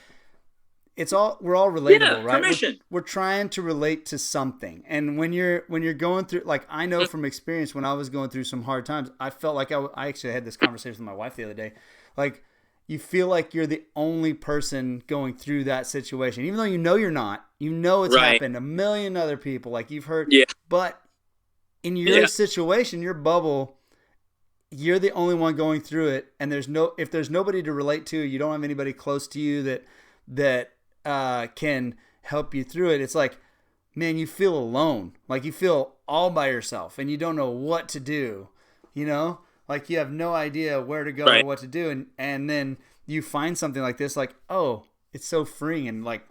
we're all relatable, right? Permission. We're trying to relate to something. And when you're going through, like, I know from experience, when I was going through some hard times, I felt like I actually had this conversation with my wife the other day. Like, you feel like you're the only person going through that situation, even though you're not. It's happened to a million other people, like you've heard. Yeah. But in your situation, your bubble, you're the only one going through it. And if there's nobody to relate to, you don't have anybody close to you that can help you through it. It's like, man, you feel alone. Like you feel all by yourself and you don't know what to do, like you have no idea where to go or what to do. And then you find something like this, like, oh, it's so freeing. And like,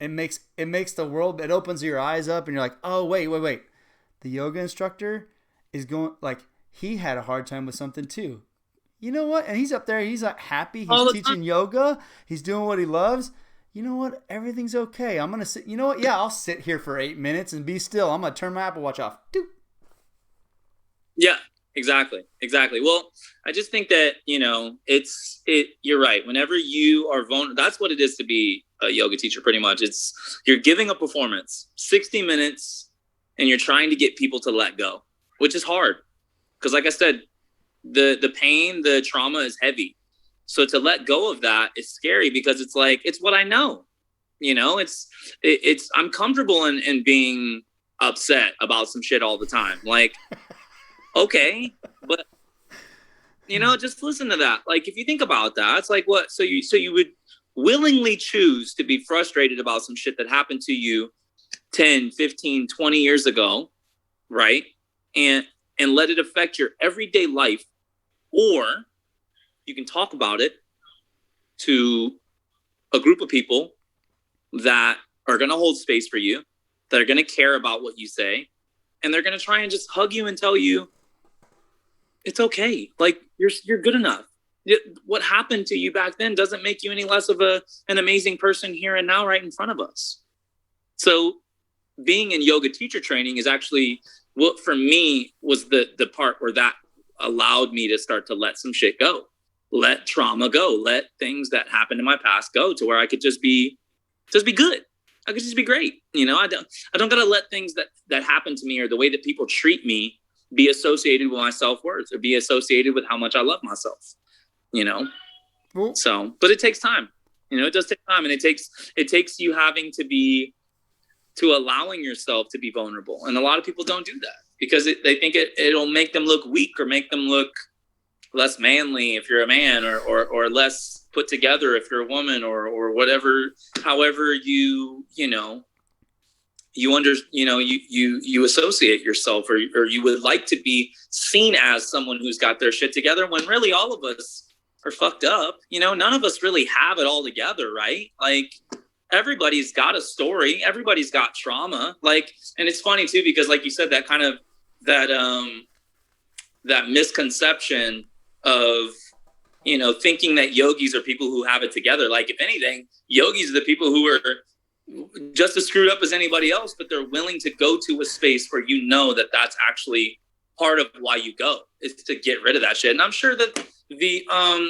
it makes the world, it opens your eyes up and you're like, oh, wait. The yoga instructor is going, like, he had a hard time with something too. You know what? And he's up there. He's like happy. He's teaching yoga. He's doing what he loves. You know what? Everything's okay. I'm going to sit. You know what? Yeah, I'll sit here for 8 minutes and be still. I'm going to turn my Apple Watch off. Doop. Yeah, exactly. Well, I just think that, you're right. Whenever you are vulnerable, that's what it is to be a yoga teacher, pretty much. You're giving a performance, 60 minutes, and you're trying to get people to let go, which is hard. Because like I said, the pain, the trauma is heavy. So to let go of that is scary because it's like, it's what I know, I'm comfortable in being upset about some shit all the time. Like, okay, but just listen to that. Like, if you think about that, it's like, what? So you would willingly choose to be frustrated about some shit that happened to you 10, 15, 20 years ago. Right. And let it affect your everyday life, or you can talk about it to a group of people that are going to hold space for you, that are going to care about what you say, and they're going to try and just hug you and tell you it's okay. Like you're good enough. What happened to you back then doesn't make you any less of an amazing person here and now right in front of us. So being in yoga teacher training is actually what for me was the part where that allowed me to start to let some shit go, let trauma go, let things that happened in my past go, to where I could just be good. I could just be great. You know, I don't gotta let things that happen to me or the way that people treat me be associated with my self-worth or be associated with how much I love myself, you know? Well, so, but it takes time, you know, it does take time, and it takes you having to allowing yourself to be vulnerable. And a lot of people don't do that because they think it'll make them look weak or make them look less manly if you're a man, or less put together if you're a woman, or whatever, however you associate yourself, or you would like to be seen as someone who's got their shit together, when really all of us are fucked up. You know, none of us really have it all together, right? Like everybody's got a story, everybody's got trauma. Like, and it's funny too, because like you said, that kind of that misconception of, you know, thinking that yogis are people who have it together. Like, if anything, yogis are the people who are just as screwed up as anybody else, but they're willing to go to a space where you know that that's actually part of why you go, is to get rid of that shit. And I'm sure that the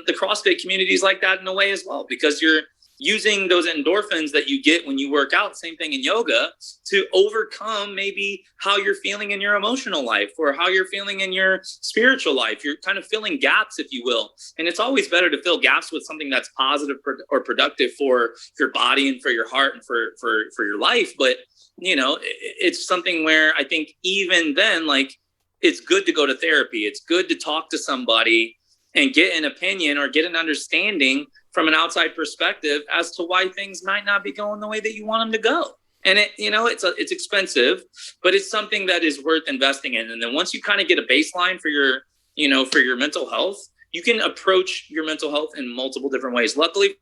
CrossFit community is like that in a way as well, because you're using those endorphins that you get when you work out, same thing in yoga, to overcome maybe how you're feeling in your emotional life or how you're feeling in your spiritual life. You're kind of filling gaps, if you will. And it's always better to fill gaps with something that's positive or productive for your body and for your heart and for your life. But, you know, it's something where I think even then, like, it's good to go to therapy. It's good to talk to somebody and get an opinion or get an understanding from an outside perspective as to why things might not be going the way that you want them to go. And it's expensive, but it's something that is worth investing in. And then once you kind of get a baseline for your mental health, you can approach your mental health in multiple different ways. Luckily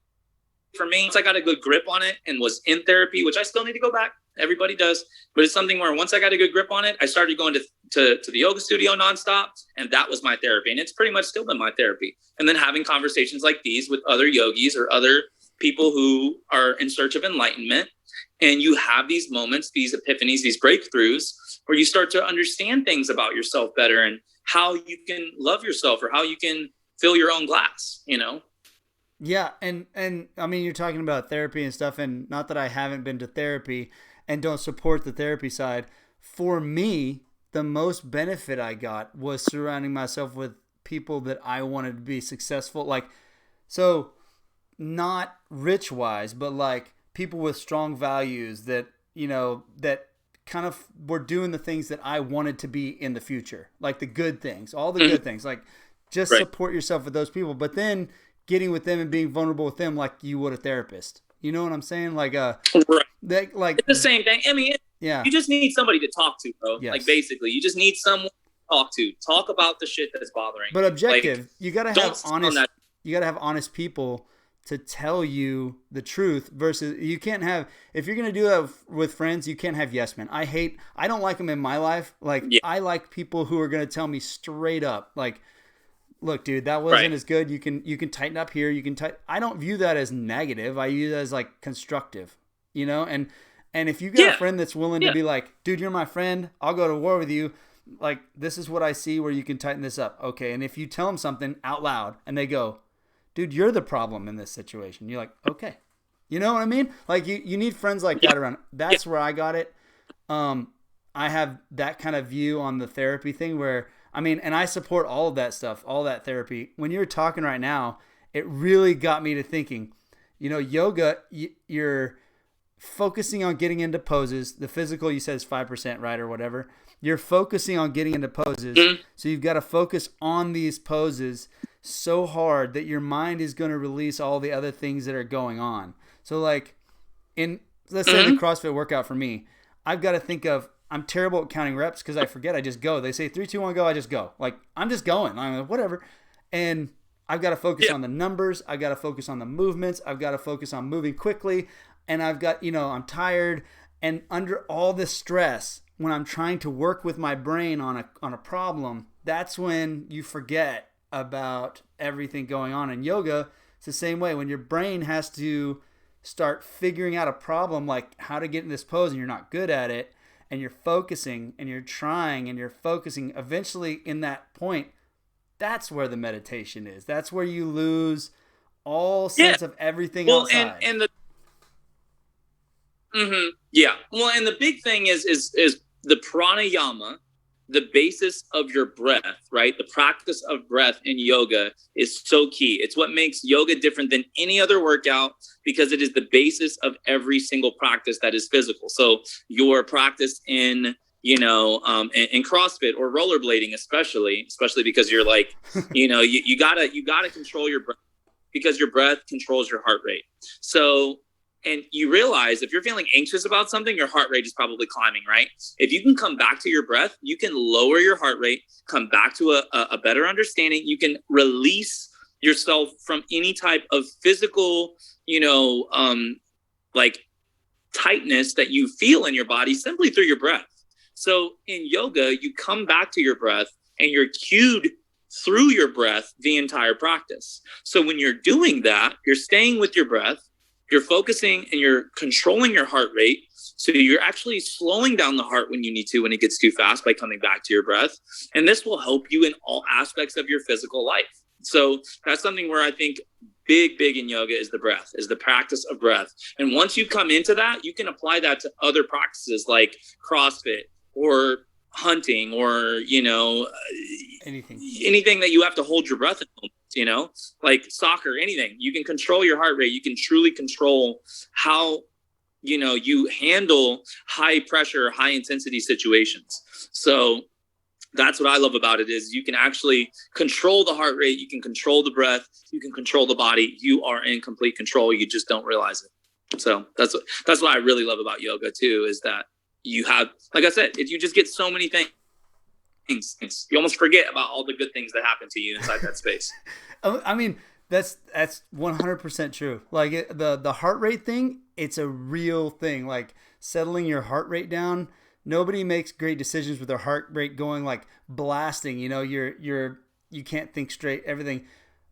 for me, once I got a good grip on it and was in therapy, which I still need to go back, everybody does, but it's something where once I got a good grip on it, I started going to the yoga studio nonstop, and that was my therapy. And it's pretty much still been my therapy. And then having conversations like these with other yogis or other people who are in search of enlightenment, and you have these moments, these epiphanies, these breakthroughs, where you start to understand things about yourself better and how you can love yourself or how you can fill your own glass, you know? Yeah. And I mean, you're talking about therapy and stuff, and not that I haven't been to therapy and don't support the therapy side. For me, the most benefit I got was surrounding myself with people that I wanted to be successful. Like, so not rich wise, but like people with strong values that, you know, that kind of were doing the things that I wanted to be in the future. Like the good things, all the good things, like just support yourself with those people, but then getting with them and being vulnerable with them, like you would a therapist. You know what I'm saying? Like, like it's the same thing. I mean, yeah, you just need somebody to talk to, bro. Yes. Like, basically, you just need someone to talk about the shit that's bothering you. But objective, like, you gotta have honest. That. You gotta have honest people to tell you the truth. Versus, you can't have, if you're gonna do that with friends, you can't have yes men. I don't like them in my life. Like, I like people who are gonna tell me straight up, like, look, dude, that wasn't as good. You can tighten up here. I don't view that as negative. I view that as like constructive, you know? And if you got a friend that's willing to be like, dude, you're my friend, I'll go to war with you. Like, this is what I see where you can tighten this up. Okay. And if you tell them something out loud and they go, dude, you're the problem in this situation, you're like, okay. You know what I mean? Like, you need friends like that around. That's where I got it. I have that kind of view on the therapy thing where, I mean, and I support all of that stuff, all that therapy. When you're talking right now, it really got me to thinking, you know, yoga, you're focusing on getting into poses. The physical, you said, is 5%, right, or whatever. You're focusing on getting into poses. Mm-hmm. So you've got to focus on these poses so hard that your mind is going to release all the other things that are going on. So like let's say the CrossFit workout for me, I've got to think of, I'm terrible at counting reps because I forget. I just go. They say 3, 2, 1, go. I just go. Like, I'm just going. I'm like, whatever. And I've got to focus on the numbers. I've got to focus on the movements. I've got to focus on moving quickly. And I've got, you know, I'm tired. And under all this stress, when I'm trying to work with my brain on a problem, that's when you forget about everything going on. In yoga, it's the same way. When your brain has to start figuring out a problem, like how to get in this pose, and you're not good at it, and you're focusing and you're trying and you're focusing, eventually in that point, that's where the meditation is. That's where you lose all sense of everything outside. And the yeah. Well, and the big thing is the pranayama, the basis of your breath, right? The practice of breath in yoga is so key. It's what makes yoga different than any other workout, because it is the basis of every single practice that is physical. So your practice in in CrossFit or rollerblading, especially because you're like, you gotta control your breath, because your breath controls your heart rate. So, and you realize if you're feeling anxious about something, your heart rate is probably climbing, right? If you can come back to your breath, you can lower your heart rate, come back to a better understanding. You can release yourself from any type of physical, like tightness that you feel in your body simply through your breath. So in yoga, you come back to your breath and you're cued through your breath the entire practice. So when you're doing that, you're staying with your breath, you're focusing and you're controlling your heart rate. So you're actually slowing down the heart when you need to, when it gets too fast, by coming back to your breath. And this will help you in all aspects of your physical life. So that's something where I think big in yoga is the breath, is the practice of breath. And once you come into that, you can apply that to other practices like CrossFit or hunting or, anything that you have to hold your breath in, like soccer, anything. You can control your heart rate. You can truly control how, you handle high pressure, high intensity situations. So that's what I love about it, is you can actually control the heart rate. You can control the breath. You can control the body. You are in complete control. You just don't realize it. So that's what I really love about yoga too, is that you have, like I said, if you just get so many things, you almost forget about all the good things that happen to you inside that space. I mean, that's 100% true. Like the heart rate thing, it's a real thing. Like settling your heart rate down. Nobody makes great decisions with their heart rate going like blasting. You can't think straight. Everything.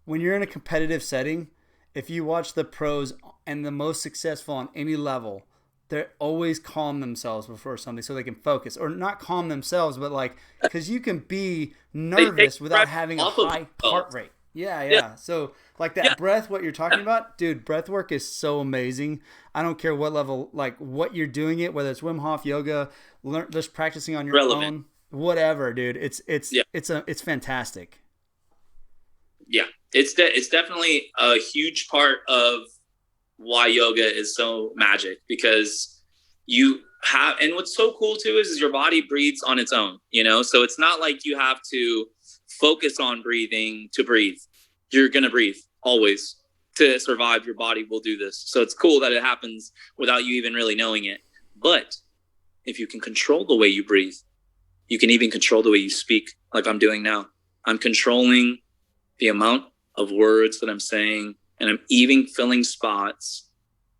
When you're in a competitive setting, if you watch the pros and the most successful on any level, they always calm themselves before something so they can focus, or not calm themselves, but like, because you can be nervous without having a high heart rate. Yeah. So like that breath, what you're talking about, dude, breath work is so amazing. I don't care what level, like what you're doing it, whether it's Wim Hof yoga, just practicing on your own, whatever, dude. It's fantastic. Yeah. It's definitely a huge part of why yoga is so magic, because you have, and what's so cool too is your body breathes on its own, so it's not like you have to focus on breathing to breathe. You're going to breathe always to survive. Your body will do this. So it's cool that it happens without you even really knowing it. But if you can control the way you breathe, you can even control the way you speak, like I'm doing now. I'm controlling the amount of words that I'm saying, and I'm even filling spots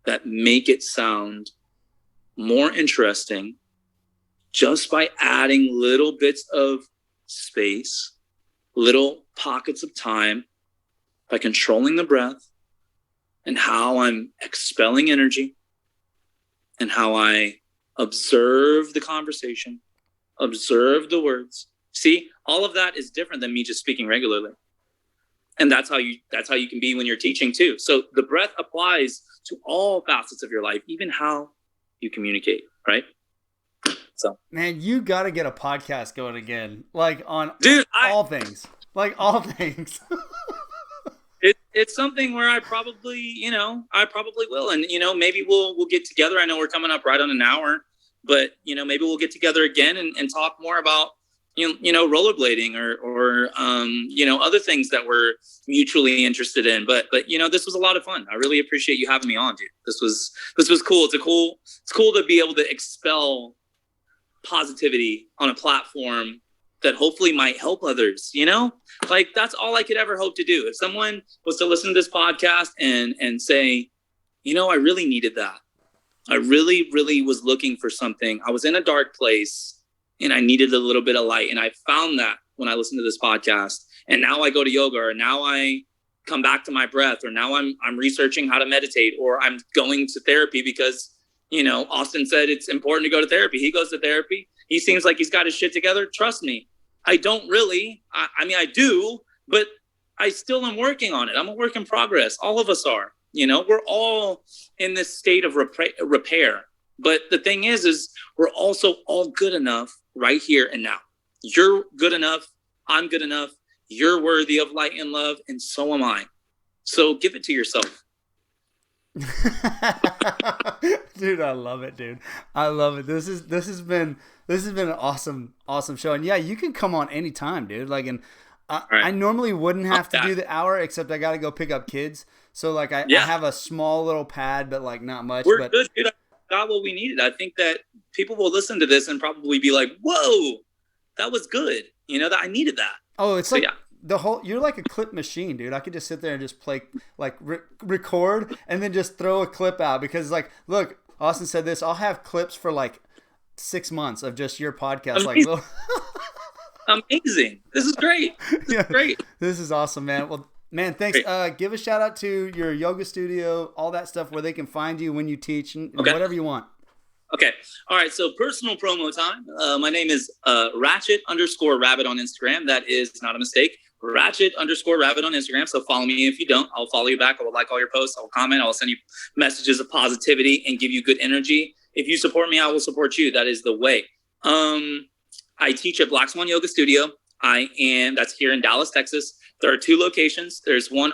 that make it sound more interesting just by adding little bits of space, little pockets of time, by controlling the breath and how I'm expelling energy and how I observe the conversation, observe the words. See, all of that is different than me just speaking regularly. And that's how you can be when you're teaching too. So the breath applies to all facets of your life, even how you communicate, right? So, man, you got to get a podcast going again, like on all things. It's something where I probably will. And, maybe we'll get together. I know we're coming up right on an hour, but, maybe we'll get together again and talk more about, rollerblading or other things that we're mutually interested in. But, this was a lot of fun. I really appreciate you having me on, dude. This was cool. It's cool to be able to expel positivity on a platform that hopefully might help others, like that's all I could ever hope to do. If someone was to listen to this podcast and say, I really needed that. I really, really was looking for something. I was in a dark place and I needed a little bit of light. And I found that when I listened to this podcast. And now I go to yoga, or now I come back to my breath, or now I'm researching how to meditate, or I'm going to therapy because, Austin said it's important to go to therapy. He goes to therapy. He seems like he's got his shit together. Trust me. I don't really. I mean, I do, but I still am working on it. I'm a work in progress. All of us are. We're all in this state of repair. But the thing is we're also all good enough right here and now. You're good enough. I'm good enough. You're worthy of light and love, and so am I. So give it to yourself. Dude, I love it, dude. I love it. This has been an awesome show. And yeah, you can come on anytime, dude. Like, and I normally wouldn't have to do the hour, except I got to go pick up kids. So like I have a small little pad, but like not much. We're good, dude. I got what we needed. I think that people will listen to this and probably be like, "Whoa, that was good." That I needed that. Oh, it's like you're like a clip machine, dude. I could just sit there and just play, like record and then just throw a clip out because like, look, Austin said this. I'll have clips for like 6 months of just your podcast. Amazing. Like, amazing. This is great. This is great. This is awesome, man. Well, man, thanks. Give a shout out to your yoga studio, all that stuff, where they can find you when you teach and whatever you want. Okay. All right. So personal promo time. My name is Ratchet_Rabbit on Instagram. That is not a mistake. Ratchet_Rabbit on Instagram. So follow me. If you don't, I'll follow you back. I will like all your posts. I will comment. I will send you messages of positivity and give you good energy. If you support me, I will support you. That is the way. I teach at Black Swan Yoga Studio. That's here in Dallas, Texas. There are 2 locations. There's one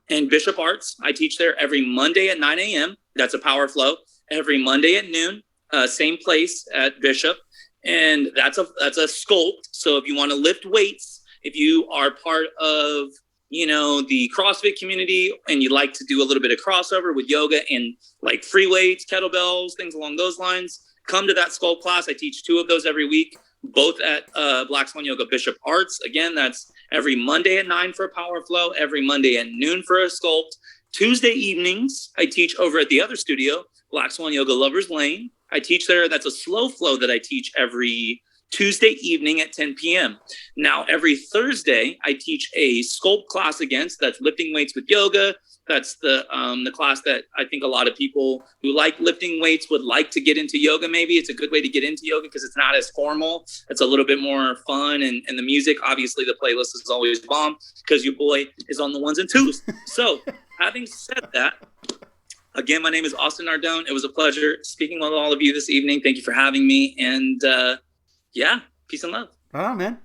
in Bishop Arts. I teach there every Monday at 9 a.m. That's a power flow. Every Monday at noon, same place at Bishop. And that's a sculpt. So if you want to lift weights, if you are part of, the CrossFit community and you like to do a little bit of crossover with yoga and like free weights, kettlebells, things along those lines, come to that sculpt class. I teach 2 of those every week, both at Black Swan Yoga Bishop Arts. Again, that's every Monday at 9 for a power flow, every Monday at noon for a sculpt. Tuesday evenings, I teach over at the other studio, Black Swan Yoga Lovers Lane. I teach there. That's a slow flow that I teach every Tuesday evening at 10 p.m. Now, every Thursday, I teach a sculpt class again. So that's lifting weights with yoga. That's the class that I think a lot of people who like lifting weights would like to get into yoga. Maybe it's a good way to get into yoga because it's not as formal. It's a little bit more fun. And the music, obviously, the playlist is always bomb because your boy is on the 1s and 2s. So having said that, again, my name is Austin Nardone. It was a pleasure speaking with all of you this evening. Thank you for having me. And peace and love. All right, man.